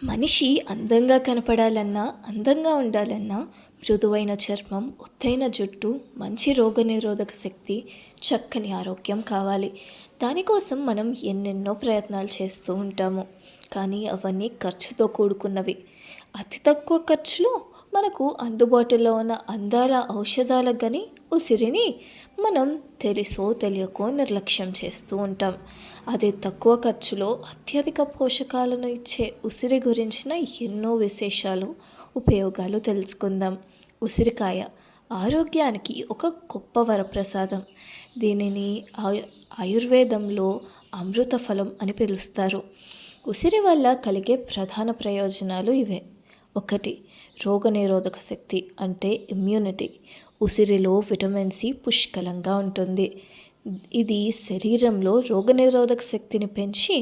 మనిషి అందంగా కనపడాలన్నా, అందంగా ఉండాలన్నా మృదువైన చర్మం, ఒత్తైన జుట్టు, మంచి రోగనిరోధక శక్తి, చక్కని ఆరోగ్యం కావాలి. దానికోసం మనం ఎన్నెన్నో ప్రయత్నాలు చేస్తూ ఉంటాము. కానీ అవన్నీ ఖర్చుతో కూడుకున్నవి. అతి తక్కువ ఖర్చులో మనకు అందుబాటులో ఉన్న అందాల ఔషధాలకు గాని ఉసిరిని మనం తెలుసో తెలియకో నిర్లక్ష్యం చేస్తూ ఉంటాం. అదే తక్కువ ఖర్చులో అత్యధిక పోషకాలను ఇచ్చే ఉసిరి గురించిన ఎన్నో విశేషాలు, ఉపయోగాలు తెలుసుకుందాం. ఉసిరికాయ ఆరోగ్యానికి ఒక గొప్ప వరప్రసాదం. దీనిని ఆయుర్వేదంలో అమృత ఫలం అని పిలుస్తారు. ఉసిరి వల్ల కలిగే ప్రధాన ప్రయోజనాలు ఇవే. 1. రోగనిరోధక శక్తి అంటే ఇమ్యూనిటీ. ఉసిరిలో విటమిన్ సి పుష్కలంగా ఉంటుంది. ఇది శరీరంలో రోగనిరోధక శక్తిని పెంచి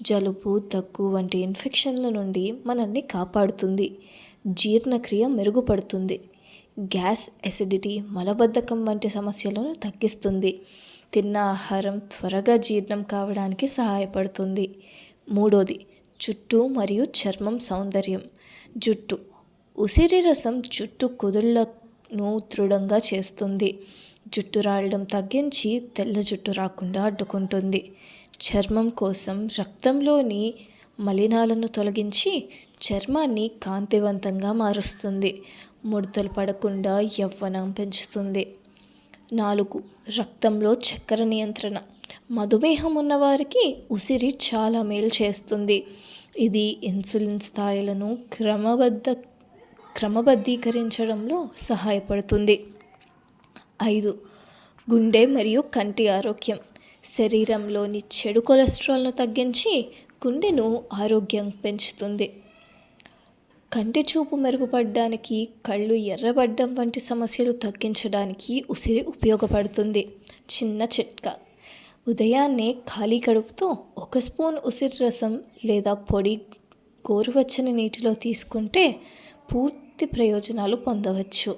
జలుబు, దగ్గు వంటి ఇన్ఫెక్షన్ల నుండి మనల్ని కాపాడుతుంది. జీర్ణక్రియ మెరుగుపడుతుంది. గ్యాస్, ఎసిడిటీ, మలబద్ధకం వంటి సమస్యలను తగ్గిస్తుంది. తిన్న ఆహారం త్వరగా జీర్ణం కావడానికి సహాయపడుతుంది. 3. జుట్టు మరియు చర్మం సౌందర్యం. జుట్టు ఉసిరి రసం జుట్టు కుదుళ్లను దృఢంగా చేస్తుంది. జుట్టు రాలడం తగ్గించి తెల్ల జుట్టు రాకుండా అడ్డుకుంటుంది. చర్మం కోసం రక్తంలోని మలినాలను తొలగించి చర్మాన్ని కాంతివంతంగా మారుస్తుంది. ముడతలు పడకుండా యవ్వనం పెంచుతుంది. 4. రక్తంలో చక్కెర నియంత్రణ. మధుమేహం ఉన్నవారికి ఉసిరి చాలా మేలు చేస్తుంది. ఇది ఇన్సులిన్ స్థాయిలను క్రమబద్ధీకరించడంలో సహాయపడుతుంది. 5. గుండె మరియు కంటి ఆరోగ్యం. శరీరంలోని చెడు కొలెస్ట్రాల్ను తగ్గించి గుండెను ఆరోగ్యం పెంచుతుంది. కంటి చూపు మెరుగుపడడానికి, కళ్ళు ఎర్రబడ్డం వంటి సమస్యలు తగ్గించడానికి ఉసిరి ఉపయోగపడుతుంది. చిన్న చిట్కా: ఉదయాన్నే ఖాళీ కడుపుతో 1 స్పూన్ ఉసిరి రసం లేదా పొడి గోరువెచ్చని నీటిలో తీసుకుంటే పూర్తి ప్రయోజనాలు పొందవచ్చు.